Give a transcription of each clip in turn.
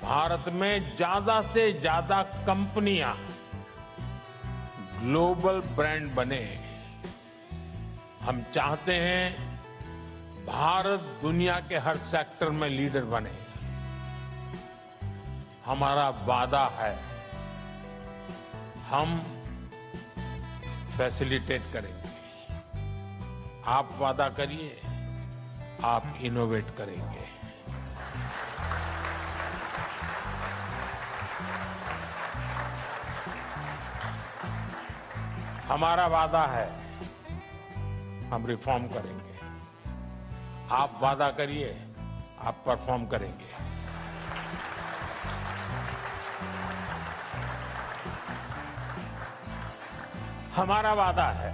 भारत में ज्यादा से ज्यादा कंपनियां ग्लोबल ब्रांड बने। हम चाहते हैं भारत दुनिया के हर सेक्टर में लीडर बने। हमारा वादा है, हम फैसिलिटेट करेंगे। आप वादा करिए, आप इनोवेट करेंगे। हमारा वादा है, हम रिफॉर्म करेंगे। आप वादा करिए, आप परफॉर्म करेंगे। हमारा वादा है,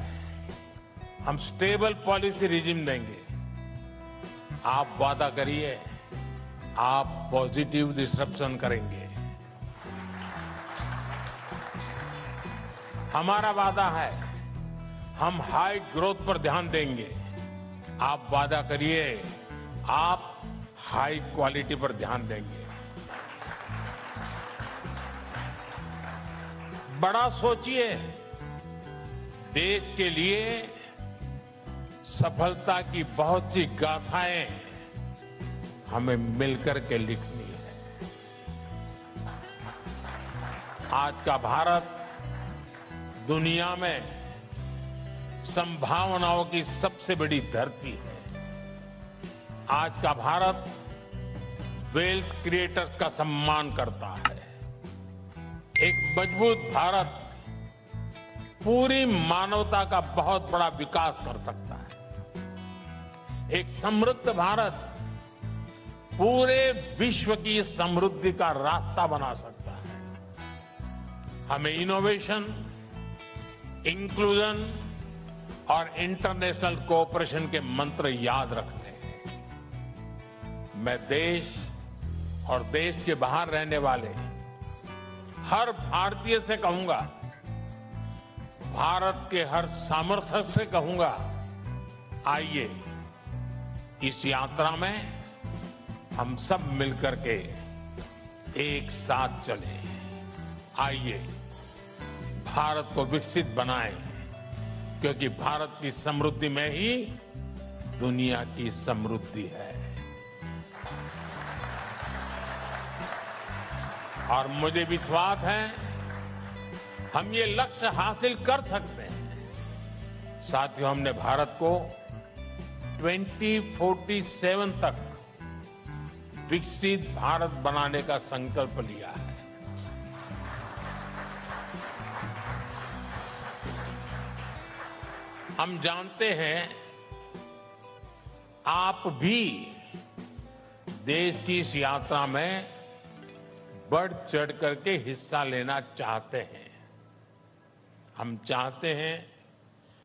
हम स्टेबल पॉलिसी रिजिम देंगे। आप वादा करिए, आप पॉजिटिव डिसरप्शन करेंगे। हमारा वादा है, हम हाई ग्रोथ पर ध्यान देंगे। आप वादा करिए, आप हाई क्वालिटी पर ध्यान देंगे। बड़ा सोचिए, देश के लिए सफलता की बहुत सी गाथाएं हमें मिलकर के लिखनी है। आज का भारत दुनिया में संभावनाओं की सबसे बड़ी धरती है। आज का भारत वेल्थ क्रिएटर्स का सम्मान करता है। एक मजबूत भारत पूरी मानवता का बहुत बड़ा विकास कर सकता है। एक समृद्ध भारत पूरे विश्व की समृद्धि का रास्ता बना सकता है। हमें इनोवेशन, इंक्लूजन और इंटरनेशनल कोऑपरेशन के मंत्र याद रखने हैं। मैं देश और देश के बाहर रहने वाले हर भारतीय से कहूंगा, भारत के हर सामर्थ्य से कहूंगा, आइए इस यात्रा में हम सब मिलकर के एक साथ चलें। आइए भारत को विकसित बनाएं, क्योंकि भारत की समृद्धि में ही दुनिया की समृद्धि है। और मुझे विश्वास है, हम ये लक्ष्य हासिल कर सकते हैं। साथियों, हमने भारत को 2047 तक विकसित भारत बनाने का संकल्प लिया है। हम जानते हैं, आप भी देश की इस यात्रा में बढ़ चढ़ करके हिस्सा लेना चाहते हैं। हम चाहते हैं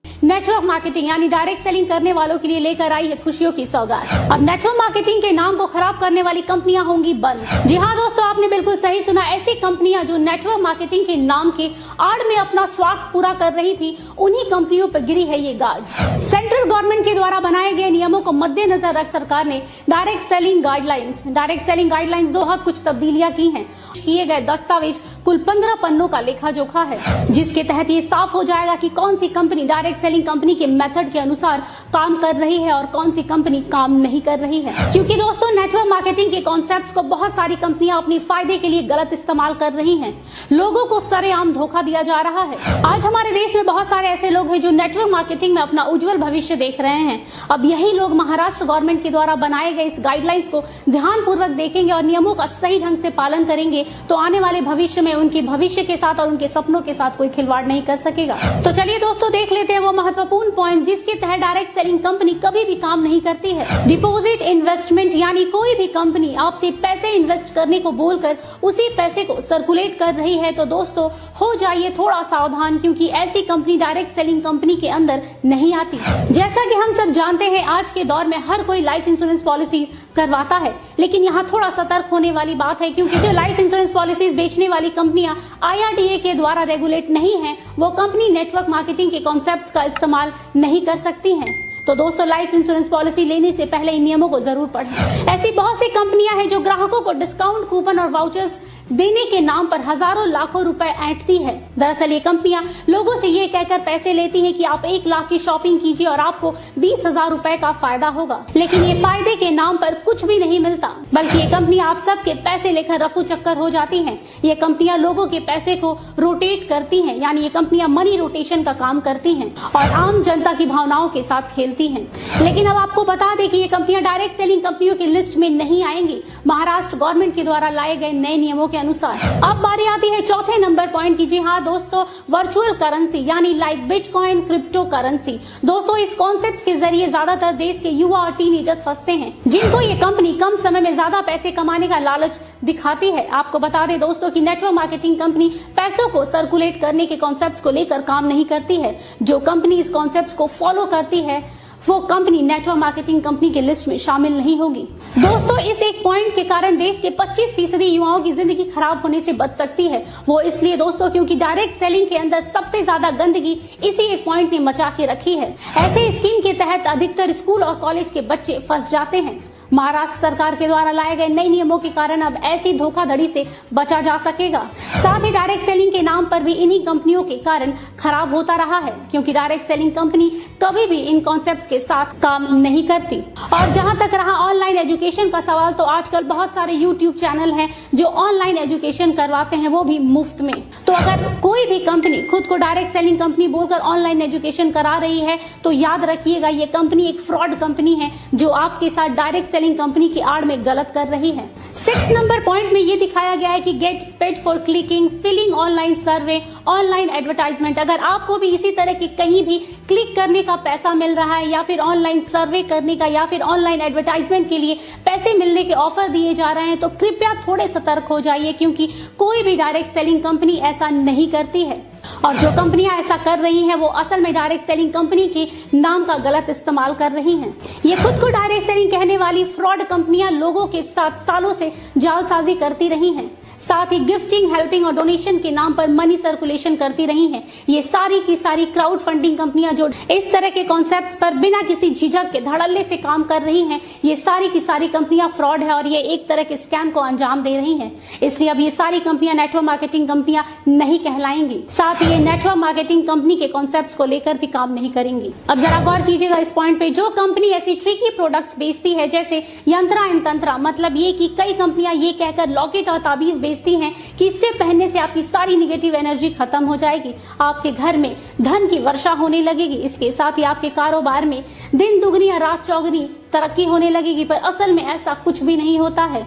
नेटवर्क मार्केटिंग यानी डायरेक्ट सेलिंग करने वालों के लिए लेकर आई है खुशियों की सौगात। अब नेटवर्क मार्केटिंग के नाम को खराब करने वाली कंपनियां होंगी बंद। जी हाँ दोस्तों, आपने बिल्कुल सही सुना। ऐसी कंपनियां जो नेटवर्क मार्केटिंग के नाम के आड़ में अपना स्वार्थ पूरा कर रही थी, उन्हीं कंपनियों पर गिरी है ये गाज। सेंट्रल गवर्नमेंट के द्वारा बनाए गए नियमों को मद्देनजर रख सरकार ने डायरेक्ट सेलिंग गाइडलाइंस 2 कुछ तब्दीलियां की हैं। किए गए दस्तावेज कुल 15 पन्नों का लेखा जोखा है, जिसके तहत ये साफ हो जाएगा कि कौन सी कंपनी डायरेक्ट सेलिंग कंपनी के मेथड के अनुसार काम कर रही है और कौन सी कंपनी काम नहीं कर रही है। क्योंकि दोस्तों, नेटवर्क मार्केटिंग के कॉन्सेप्ट्स को बहुत सारी कंपनियां अपने फायदे के लिए गलत इस्तेमाल कर रही हैं। लोगों को सरेआम धोखा दिया जा रहा है। आज हमारे देश में बहुत सारे ऐसे लोग हैं जो नेटवर्क मार्केटिंग में अपना उज्जवल भविष्य देख रहे हैं। अब यही लोग महाराष्ट्र गवर्नमेंट के द्वारा बनाए गए इस गाइडलाइंस को ध्यानपूर्वक देखेंगे और नियमों का सही ढंग से पालन करेंगे, तो आने वाले भविष्य में उनके भविष्य के साथ और उनके सपनों के साथ कोई खिलवाड़ नहीं कर सकेगा। तो चलिए दोस्तों, देख लेते हैं वो महत्वपूर्ण पॉइंट जिसके तहत डायरेक्ट सेलिंग कंपनी कभी भी काम नहीं करती है। डिपॉजिट इन्वेस्टमेंट यानी कोई भी कंपनी आपसे पैसे इन्वेस्ट करने को बोलकर उसी पैसे को सर्कुलेट कर रही है, तो दोस्तों हो जाइए थोड़ा सावधान, क्योंकि ऐसी कंपनी डायरेक्ट सेलिंग कंपनी के अंदर नहीं आती। जैसा कि हम सब जानते हैं, आज के दौर में हर कोई लाइफ इंश्योरेंस पॉलिसी करवाता है, लेकिन यहाँ थोड़ा सतर्क होने वाली बात है, क्योंकि जो लाइफ इंश्योरेंस पॉलिसीज बेचने वाली कंपनियां IRDA के द्वारा रेगुलेट नहीं है, वो कंपनी नेटवर्क मार्केटिंग के कॉन्सेप्ट्स का इस्तेमाल नहीं कर सकती हैं। तो दोस्तों लाइफ इंश्योरेंस पॉलिसी लेने से पहले इन नियमों को जरूर पढ़ें। ऐसी बहुत सी कंपनियां हैं जो ग्राहकों को डिस्काउंट कूपन और वाउचर्स देने के नाम पर हजारों लाखों रुपए ऐंठती है। दरअसल ये कंपनियां लोगों से ये कहकर पैसे लेती हैं कि आप 1 लाख की शॉपिंग कीजिए और आपको 20,000 रुपए का फायदा होगा, लेकिन ये फायदे के नाम पर कुछ भी नहीं मिलता, बल्कि ये कंपनियां आप सबके पैसे लेकर रफू चक्कर हो जाती हैं। ये कंपनियां लोगों के पैसे को रोटेट करती हैं, यानी ये कंपनियां मनी रोटेशन का काम करती हैं और आम जनता की भावनाओं के साथ खेलती हैं। लेकिन अब आपको बता दें कि ये कंपनियां डायरेक्ट सेलिंग कंपनियों की लिस्ट में नहीं आएंगी महाराष्ट्र गवर्नमेंट के द्वारा लाए गए नए नियमों के अनुसार। अब बारी आती है चौथे नंबर पॉइंट की। जी हाँ दोस्तों, वर्चुअल करेंसी यानी लाइक बिटकॉइन, क्रिप्टो करेंसी। दोस्तों इस कॉन्सेप्ट के जरिए ज्यादातर देश के युवा और टीनेजर्स फंसते हैं, जिनको ये कंपनी कम समय में ज्यादा पैसे कमाने का लालच दिखाती है। आपको बता दें दोस्तों कि नेटवर्क मार्केटिंग कंपनी पैसों को सर्कुलेट करने के कॉन्सेप्ट को लेकर काम नहीं करती है। जो कंपनी इस कॉन्सेप्ट को फॉलो करती है वो कंपनी नेटवर्क मार्केटिंग कंपनी के लिस्ट में शामिल नहीं होगी। दोस्तों इस एक पॉइंट के कारण देश के 25% युवाओं की जिंदगी खराब होने से बच सकती है। वो इसलिए दोस्तों क्योंकि डायरेक्ट सेलिंग के अंदर सबसे ज्यादा गंदगी इसी एक पॉइंट ने मचा के रखी है। ऐसे स्कीम के तहत अधिकतर स्कूल और कॉलेज के बच्चे फंस जाते हैं। महाराष्ट्र सरकार के द्वारा लाए गए नए नियमों के कारण अब ऐसी धोखाधड़ी से बचा जा सकेगा। साथ ही डायरेक्ट सेलिंग के नाम पर भी इन्हीं कंपनियों के कारण खराब होता रहा है, क्योंकि डायरेक्ट सेलिंग कंपनी कभी भी इन कॉन्सेप्ट्स के साथ काम नहीं करती। और जहां तक रहा ऑनलाइन एजुकेशन का सवाल, तो आजकल बहुत सारे यूट्यूब चैनल हैं जो ऑनलाइन एजुकेशन करवाते हैं, वो भी मुफ्त में। तो अगर कोई भी कंपनी खुद को डायरेक्ट सेलिंग कंपनी बोलकर ऑनलाइन एजुकेशन करा रही है तो याद रखिएगा ये कंपनी एक फ्रॉड कंपनी है जो आपके साथ डायरेक्ट सेलिंग कंपनी की आड़ में गलत कर रही है। 6 नंबर पॉइंट में ये दिखाया गया है कि get paid for clicking, filling online survey, online advertisement. अगर आपको भी इसी तरह की कहीं भी क्लिक करने का पैसा मिल रहा है या फिर ऑनलाइन सर्वे करने का या फिर ऑनलाइन एडवर्टाइजमेंट के लिए पैसे मिलने के ऑफर दिए जा रहे हैं तो कृपया थोड़े सतर्क हो जाइए, क्योंकि कोई भी डायरेक्ट सेलिंग कंपनी ऐसा नहीं करती है। और जो कंपनियां ऐसा कर रही हैं वो असल में डायरेक्ट सेलिंग कंपनी के नाम का गलत इस्तेमाल कर रही हैं। ये खुद को डायरेक्ट सेलिंग कहने वाली फ्रॉड कंपनियां लोगों के साथ सालों से जालसाजी करती रही हैं। साथ ही गिफ्टिंग, हेल्पिंग और डोनेशन के नाम पर मनी सर्कुलेशन करती रही हैं। ये सारी की सारी क्राउड फंडिंग कंपनियां जो इस तरह के कॉन्सेप्ट्स पर बिना किसी झिझक के धड़ल्ले से काम कर रही हैं, ये सारी की सारी कंपनियां फ्रॉड है और ये एक तरह के स्कैम को अंजाम दे रही हैं। इसलिए अब ये सारी कंपनियां नेटवर्क मार्केटिंग कंपनियां नहीं कहलाएंगी। साथ ही ये नेटवर्क मार्केटिंग कंपनी के कॉन्सेप्ट्स को लेकर भी काम नहीं करेंगी। अब जरा गौर कीजिएगा इस पॉइंट पे, जो कंपनी ऐसी ट्रिकी प्रोडक्ट्स बेचती है जैसे यंत्रा एंड तंत्रा, मतलब ये कि कई कंपनियां ये कहकर लॉकेट और ताबीज बेचती हैं कि इससे पहनने से आपकी सारी निगेटिव एनर्जी खत्म हो जाएगी, आपके घर में धन की वर्षा होने लगेगी, इसके साथ ही आपके कारोबार में दिन दुगनी या रात चौगुनी तरक्की होने लगेगी। पर असल में ऐसा कुछ भी नहीं होता है।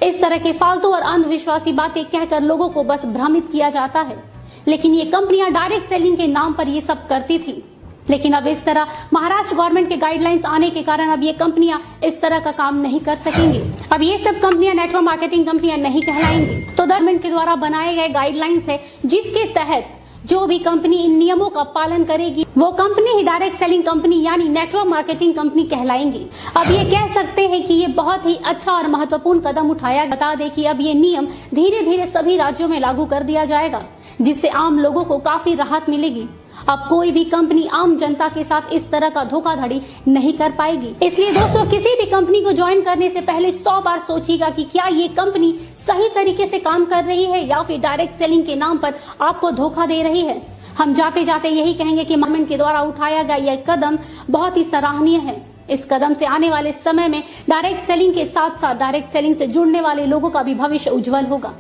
इस तरह के फालतू और अंधविश्वासी बातें कहकर लोगों को बस भ्रमित किया जाता है। लेकिन ये कंपनियां डायरेक्ट सेलिंग के नाम पर ये सब करती थी। लेकिन अब इस तरह महाराष्ट्र गवर्नमेंट के गाइडलाइंस आने के कारण अब ये कंपनियां इस तरह का काम नहीं कर सकेंगी। अब ये सब कंपनियां नेटवर्क मार्केटिंग कंपनियां नहीं कहलाएंगी। तो गवर्नमेंट के द्वारा बनाए गए गाइडलाइंस है जिसके तहत जो भी कंपनी इन नियमों का पालन करेगी वो कंपनी ही डायरेक्ट सेलिंग कंपनी यानी नेटवर्क मार्केटिंग कंपनी कहलाएंगी। अब ये कह सकते हैं कि ये बहुत ही अच्छा और महत्वपूर्ण कदम उठाया। बता दें कि अब ये नियम धीरे धीरे सभी राज्यों में लागू कर दिया जाएगा, जिससे आम लोगों को काफी राहत मिलेगी। अब कोई भी कंपनी आम जनता के साथ इस तरह का धोखाधड़ी नहीं कर पाएगी। इसलिए दोस्तों किसी भी कंपनी को ज्वाइन करने से पहले 100 बार सोचिएगा कि क्या ये कंपनी सही तरीके से काम कर रही है या फिर डायरेक्ट सेलिंग के नाम पर आपको धोखा दे रही है। हम जाते जाते यही कहेंगे कि गवर्नमेंट के द्वारा उठाया गया यह कदम बहुत ही सराहनीय है। इस कदम से आने वाले समय में डायरेक्ट सेलिंग के साथ साथ डायरेक्ट सेलिंग से जुड़ने वाले लोगों का भी भविष्य उज्जवल होगा।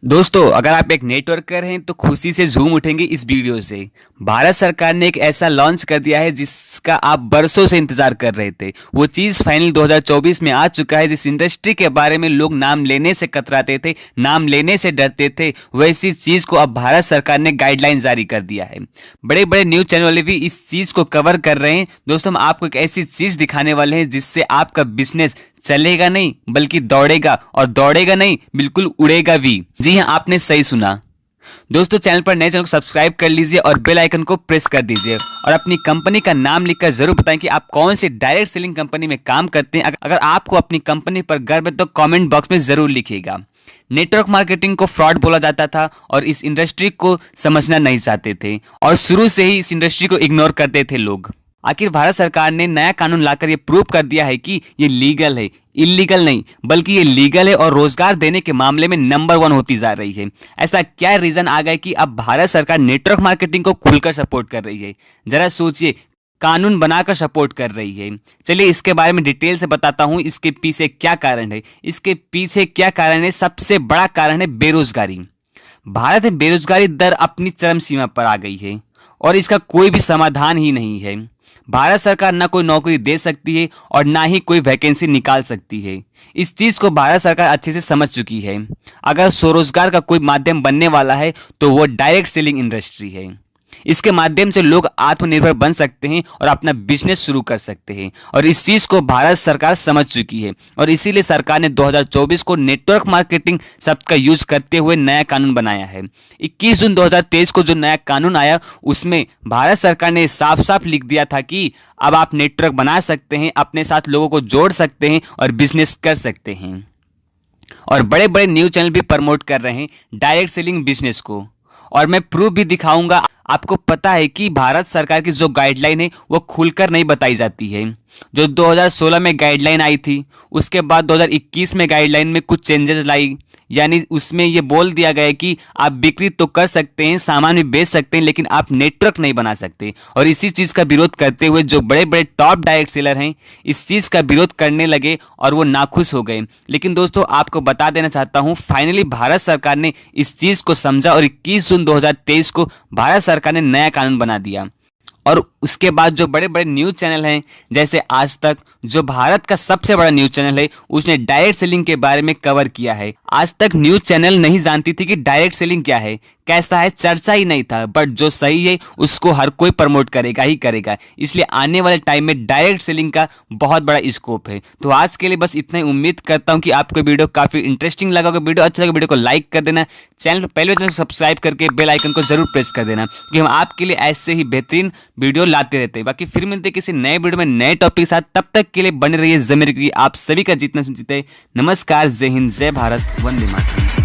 दोस्तों अगर आप एक नेटवर्कर हैं तो खुशी से झूम उठेंगे इस वीडियो से। भारत सरकार ने एक ऐसा लॉन्च कर दिया है जिसका आप बरसों से इंतजार कर रहे थे। वो चीज़ फाइनल 2024 में आ चुका है। जिस इंडस्ट्री के बारे में लोग नाम लेने से कतराते थे, नाम लेने से डरते थे, वैसी चीज़ को अब भारत सरकार ने गाइडलाइन जारी कर दिया है। बड़े बड़े न्यूज़ चैनल वाले भी इस चीज़ को कवर कर रहे हैं। दोस्तों हम आपको एक ऐसी चीज़ दिखाने वाले हैं जिससे आपका बिजनेस चलेगा नहीं बल्कि दौड़ेगा, और दौड़ेगा नहीं बिल्कुल उड़ेगा भी। जी हाँ, आपने सही सुना। दोस्तों चैनल पर नए चैनल को सब्सक्राइब कर लीजिए और बेल आइकन को प्रेस कर दीजिए और अपनी कंपनी का नाम लिखकर जरूर बताएं कि आप कौन सी डायरेक्ट सेलिंग कंपनी में काम करते हैं। अगर आपको अपनी कंपनी पर गर्व है तो कमेंट बॉक्स में जरूर लिखिएगा। नेटवर्क मार्केटिंग को फ्रॉड बोला जाता था और इस इंडस्ट्री को समझना नहीं चाहते थे और शुरू से ही इस इंडस्ट्री को इग्नोर करते थे लोग। आखिर भारत सरकार ने नया कानून लाकर ये प्रूव कर दिया है कि ये लीगल है, इलीगल नहीं, बल्कि ये लीगल है और रोजगार देने के मामले में नंबर 1 होती जा रही है। ऐसा क्या रीजन आ गया कि अब भारत सरकार नेटवर्क मार्केटिंग को खुलकर सपोर्ट कर रही है? जरा सोचिए, कानून बनाकर सपोर्ट कर रही है। चलिए इसके बारे में डिटेल से बताता हूं, इसके पीछे क्या कारण है। इसके पीछे क्या कारण है? सबसे बड़ा कारण है बेरोजगारी। भारत में बेरोजगारी दर अपनी चरम सीमा पर आ गई है और इसका कोई भी समाधान ही नहीं है। भारत सरकार ना कोई नौकरी दे सकती है और ना ही कोई वैकेंसी निकाल सकती है। इस चीज को भारत सरकार अच्छे से समझ चुकी है। अगर स्वरोजगार का कोई माध्यम बनने वाला है तो वो डायरेक्ट सेलिंग इंडस्ट्री है। इसके माध्यम से लोग आत्मनिर्भर बन सकते हैं और अपना बिजनेस शुरू कर सकते हैं और इस चीज को भारत सरकार समझ चुकी है और इसीलिए सरकार ने 2024 को नेटवर्क मार्केटिंग शब्द का यूज करते हुए नया कानून बनाया है। 21 जून 2023 को जो नया कानून आया उसमें भारत सरकार ने साफ साफ लिख दिया था कि अब आप नेटवर्क बना सकते हैं, अपने साथ लोगों को जोड़ सकते हैं और बिजनेस कर सकते हैं। और बड़े बड़े न्यूज चैनल भी प्रमोट कर रहे हैं डायरेक्ट सेलिंग बिजनेस को और मैं प्रूफ भी दिखाऊंगा। आपको पता है कि भारत सरकार की जो गाइडलाइन है वो खुलकर नहीं बताई जाती है। जो 2016 में गाइडलाइन आई थी उसके बाद 2021 में गाइडलाइन में कुछ चेंजेस लाई, यानी उसमें ये बोल दिया गया कि आप बिक्री तो कर सकते हैं, सामान भी बेच सकते हैं, लेकिन आप नेटवर्क नहीं बना सकते। और इसी चीज़ का विरोध करते हुए जो बड़े बड़े टॉप डायरेक्ट सेलर हैं इस चीज़ का विरोध करने लगे और वो नाखुश हो गए। लेकिन दोस्तों आपको बता देना चाहता हूँ, फाइनली भारत सरकार ने इस चीज़ को समझा और 21 जून 2023 को भारत सरकार ने नया कानून बना दिया। और उसके बाद जो बड़े बड़े न्यूज़ चैनल हैं जैसे आज तक, जो भारत का सबसे बड़ा न्यूज़ चैनल है, उसने डायरेक्ट सेलिंग के बारे में कवर किया है। आज तक न्यूज़ चैनल नहीं जानती थी कि डायरेक्ट सेलिंग क्या है, कैसा है, चर्चा ही नहीं था। बट जो सही है उसको हर कोई प्रमोट करेगा ही करेगा, इसलिए आने वाले टाइम में डायरेक्ट सेलिंग का बहुत बड़ा स्कोप है। तो आज के लिए बस इतना ही। उम्मीद करता हूँ कि आपको वीडियो काफ़ी इंटरेस्टिंग लगा होगा। वीडियो अच्छा लगा वीडियो को लाइक कर देना, चैनल पहले चैनल सब्सक्राइब करके बेल आइकन को जरूर प्रेस कर देना कि हम आपके लिए ऐसे ही बेहतरीन वीडियो लाते रहते हैं। बाकी फिर मिलते हैं किसी नए वीडियो में नए टॉपिक के साथ। तब तक के लिए बने रहिए ज़मीर, क्योंकि आप सभी का जितना सुनते। नमस्कार, जय हिंद, जय भारत, वंदे मातरम।